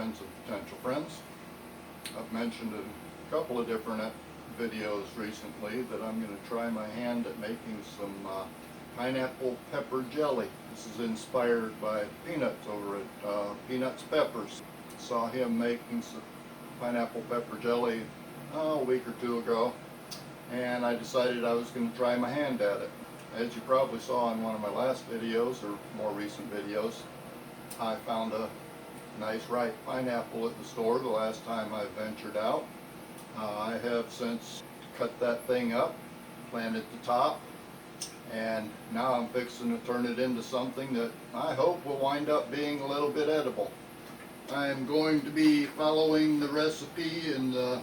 friends and potential friends. I've mentioned in a couple of different videos recently that I'm going to try my hand at making some pineapple pepper jelly. This is inspired by Peanuts over at Peanuts Peppers. Saw him making some pineapple pepper jelly a week or two ago, and I decided I was going to try my hand at it. As you probably saw in one of my last videos, or more recent videos, I found a nice ripe pineapple at the store the last time I ventured out. I have since cut that thing up, planted the top, and now I'm fixing to turn it into something that I hope will wind up being a little bit edible. I'm going to be following the recipe in the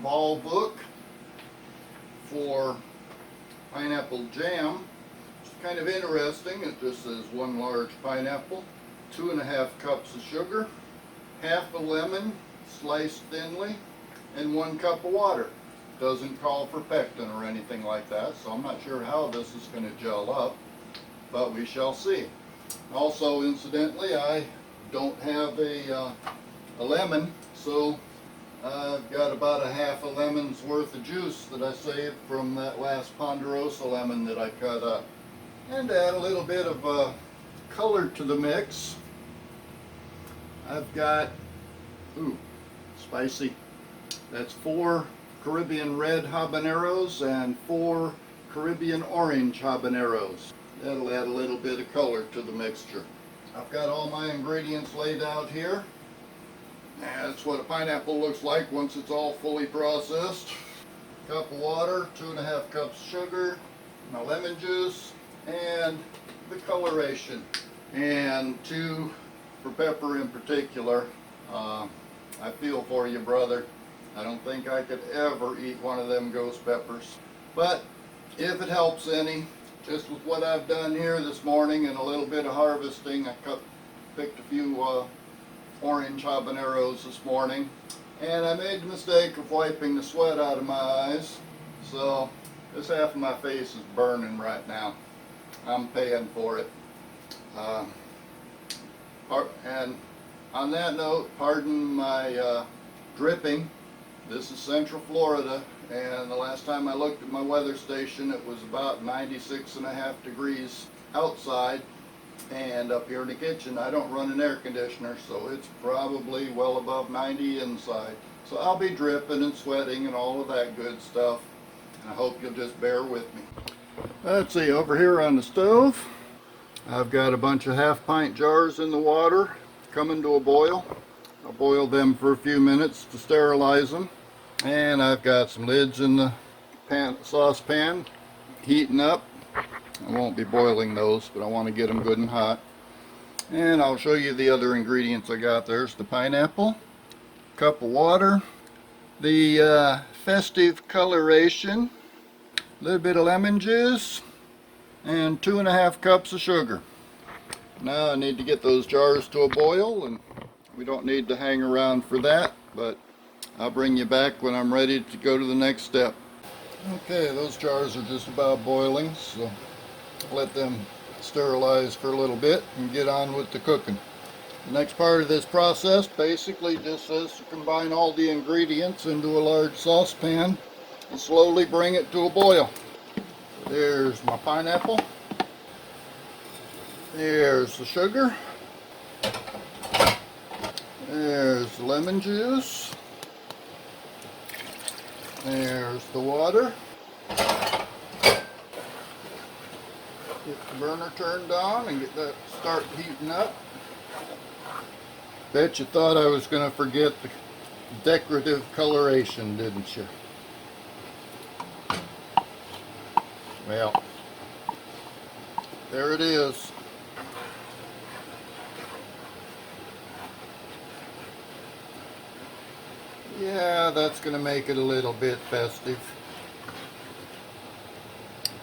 ball book for pineapple jam. It's kind of interesting. It just says 1 large pineapple, 2.5 cups of sugar, half a lemon sliced thinly, and 1 cup of water. Doesn't call for pectin or anything like that, so I'm not sure how this is going to gel up, but we shall see. Also, incidentally, I don't have a lemon, so I've got about a half a lemon's worth of juice that I saved from that last Ponderosa lemon that I cut up. And to add a little bit of color to the mix, I've got, spicy, that's 4 Caribbean red habaneros and 4 Caribbean orange habaneros. That'll add a little bit of color to the mixture. I've got all my ingredients laid out here. That's what a pineapple looks like once it's all fully processed. Cup of water, 2.5 cups of sugar, my lemon juice, and the coloration. And 2 for pepper in particular. I feel for you, brother. I don't think I could ever eat one of them ghost peppers. But if it helps any, just with what I've done here this morning and a little bit of harvesting, I picked a few orange habaneros this morning, and I made the mistake of wiping the sweat out of my eyes, so this half of my face is burning right now. I'm paying for it. And on that note, pardon my dripping. This is Central Florida, and the last time I looked at my weather station, it was about 96.5 degrees outside. And up here in the kitchen, I don't run an air conditioner, so it's probably well above 90 inside. So I'll be dripping and sweating and all of that good stuff. And I hope you'll just bear with me. Let's see, over here on the stove, I've got a bunch of half-pint jars in the water coming to a boil. I'll boil them for a few minutes to sterilize them. And I've got some lids in the saucepan heating up. I won't be boiling those, but I want to get them good and hot. And I'll show you the other ingredients I got. There's the pineapple, cup of water, the festive coloration, a little bit of lemon juice, and 2.5 cups of sugar. Now I need to get those jars to a boil, and we don't need to hang around for that, but I'll bring you back when I'm ready to go to the next step. Okay, those jars are just about boiling, so let them sterilize for a little bit and get on with the cooking. The next part of this process basically just says to combine all the ingredients into a large saucepan and slowly bring it to a boil. There's my pineapple. There's the sugar. There's the lemon juice. There's the water. Get the burner turned on and get that start heating up. Bet you thought I was going to forget the decorative coloration, didn't you? Well, there it is. Yeah, that's going to make it a little bit festive.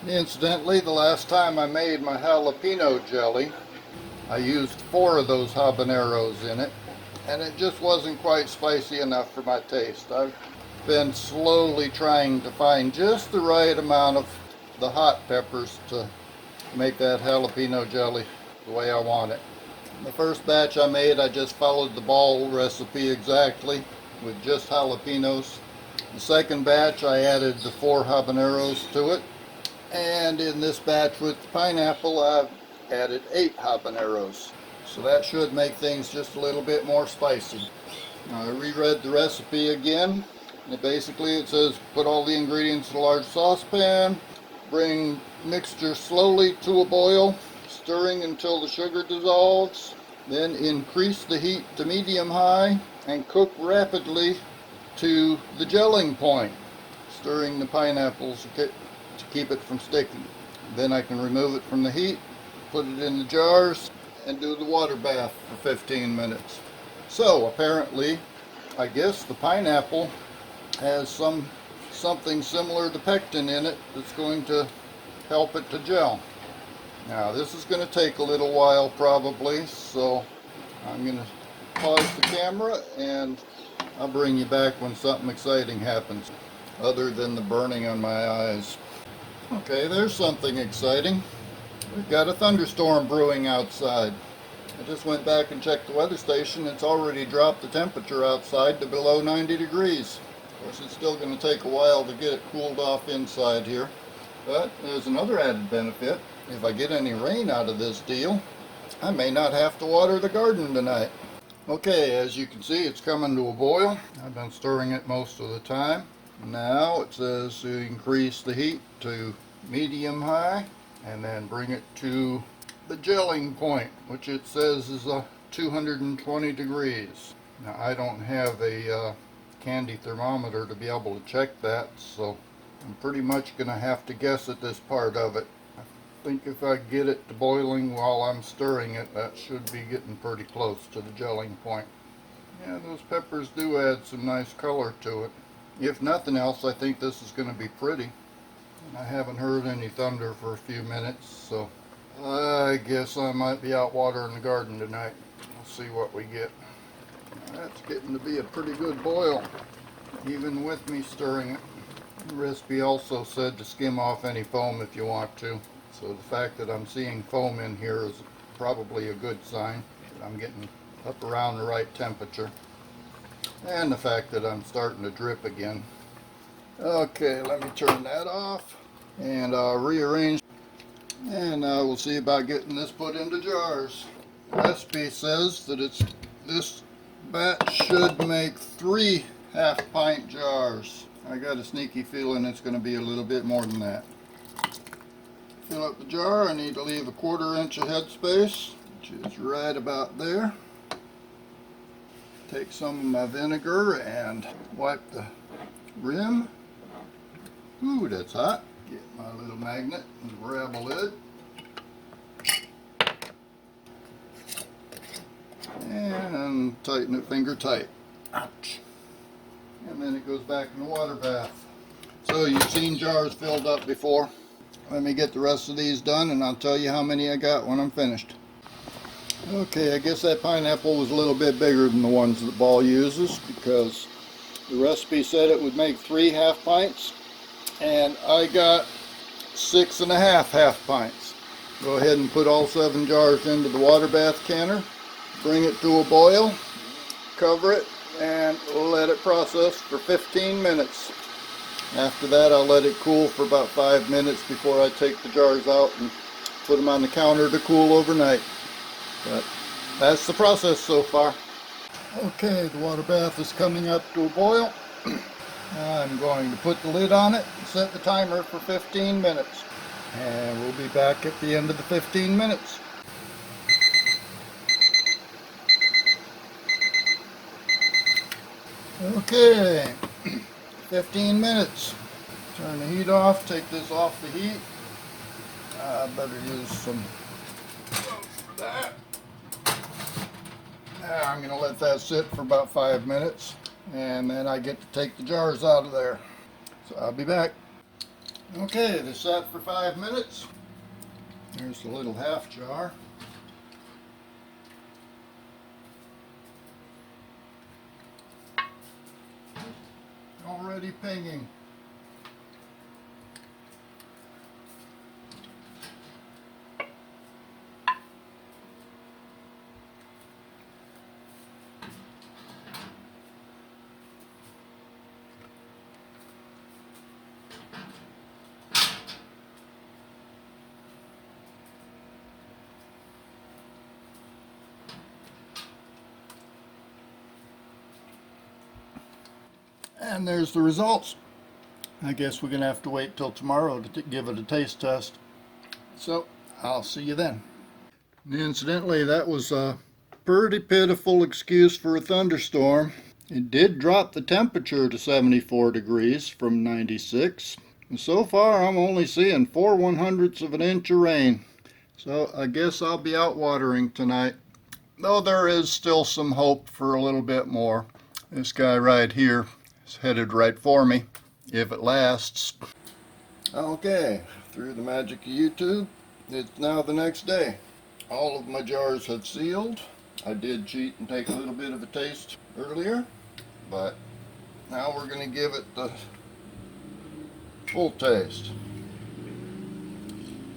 Incidentally, the last time I made my jalapeno jelly, I used 4 of those habaneros in it, and it just wasn't quite spicy enough for my taste. I've been slowly trying to find just the right amount of the hot peppers to make that jalapeno jelly the way I want it. The first batch I made, I just followed the ball recipe exactly with just jalapenos. The second batch, I added the 4 habaneros to it. And in this batch with the pineapple, I've added 8 habaneros. So that should make things just a little bit more spicy. Now, I reread the recipe again. Basically it says put all the ingredients in a large saucepan, bring mixture slowly to a boil, stirring until the sugar dissolves, then increase the heat to medium-high and cook rapidly to the gelling point, stirring the pineapples to keep it from sticking. Then I can remove it from the heat, put it in the jars, and do the water bath for 15 minutes. So apparently, I guess the pineapple has something similar to pectin in it that's going to help it to gel. Now this is going to take a little while probably, so I'm going to pause the camera and I'll bring you back when something exciting happens, other than the burning on my eyes. Okay, there's something exciting. We've got a thunderstorm brewing outside. I just went back and checked the weather station. It's already dropped the temperature outside to below 90 degrees. Of course, it's still going to take a while to get it cooled off inside here. But there's another added benefit. If I get any rain out of this deal, I may not have to water the garden tonight. Okay, as you can see, it's coming to a boil. I've been stirring it most of the time. Now it says to increase the heat to medium-high and then bring it to the gelling point, which it says is 220 degrees. Now I don't have a candy thermometer to be able to check that, so I'm pretty much going to have to guess at this part of it. I think if I get it to boiling while I'm stirring it, that should be getting pretty close to the gelling point. Yeah, those peppers do add some nice color to it. If nothing else, I think this is going to be pretty. And I haven't heard any thunder for a few minutes, so I guess I might be out watering the garden tonight. We'll see what we get. That's getting to be a pretty good boil, even with me stirring it. The recipe also said to skim off any foam if you want to. So the fact that I'm seeing foam in here is probably a good sign that I'm getting up around the right temperature. And the fact that I'm starting to drip again. Okay, let me turn that off and I'll rearrange. And we'll see about getting this put into jars. The recipe says that this batch should make 3 half-pint jars. I got a sneaky feeling it's going to be a little bit more than that. Fill up the jar. I need to leave a 1/4 inch of headspace, which is right about there. Take some of my vinegar and wipe the rim. Ooh, that's hot. Get my little magnet and grab a lid. And tighten it finger tight. Ouch. And then it goes back in the water bath. So you've seen jars filled up before. Let me get the rest of these done and I'll tell you how many I got when I'm finished. Okay, I guess that pineapple was a little bit bigger than the ones that Ball uses because the recipe said it would make 3 half pints and I got 6.5 half pints. Go ahead and put all 7 jars into the water bath canner, bring it to a boil, cover it, and let it process for 15 minutes. After that, I'll let it cool for about 5 minutes before I take the jars out and put them on the counter to cool overnight. But that's the process so far. Okay, the water bath is coming up to a boil. I'm going to put the lid on it and set the timer for 15 minutes. And we'll be back at the end of the 15 minutes. Okay, 15 minutes. Turn the heat off, take this off the heat. I better use some of that. I'm going to let that sit for about 5 minutes and then I get to take the jars out of there. So I'll be back. Okay, they sat for 5 minutes. There's the little half jar. Already pinging. And there's the results. I guess we're going to have to wait till tomorrow to give it a taste test. So, I'll see you then. Incidentally, that was a pretty pitiful excuse for a thunderstorm. It did drop the temperature to 74 degrees from 96. And so far, I'm only seeing 4/100ths of an inch of rain. So, I guess I'll be out watering tonight. Though there is still some hope for a little bit more. This guy right here is headed right for me, if it lasts. Okay, through the magic of YouTube, it's now the next day. All of my jars have sealed. I did cheat and take a little bit of a taste earlier, but now we're going to give it the full taste.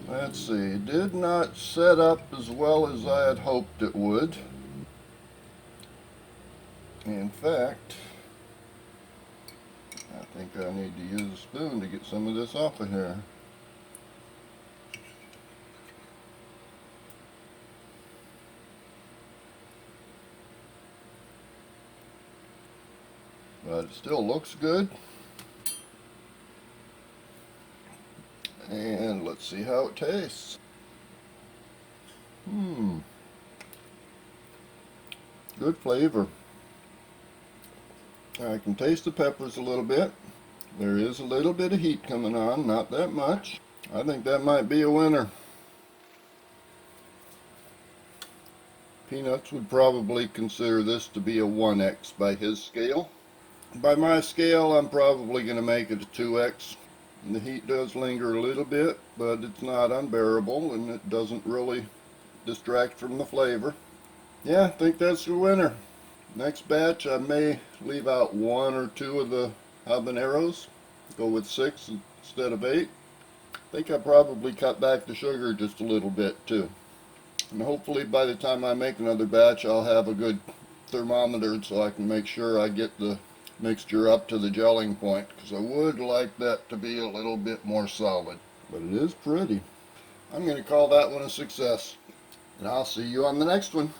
Let's see, it did not set up as well as I had hoped it would. In fact, I think I need to use a spoon to get some of this off of here. But it still looks good. And let's see how it tastes. Good flavor. I can taste the peppers a little bit. There is a little bit of heat coming on, not that much. I think that might be a winner. Peanuts would probably consider this to be a 1X by his scale. By my scale, I'm probably going to make it a 2X. And the heat does linger a little bit, but it's not unbearable, and it doesn't really distract from the flavor. Yeah, I think that's the winner. Next batch, I may leave out 1 or 2 of the habaneros, go with 6 instead of 8. I think I probably cut back the sugar just a little bit too. And hopefully by the time I make another batch, I'll have a good thermometer so I can make sure I get the mixture up to the gelling point, because I would like that to be a little bit more solid. But it is pretty. I'm going to call that one a success. And I'll see you on the next one.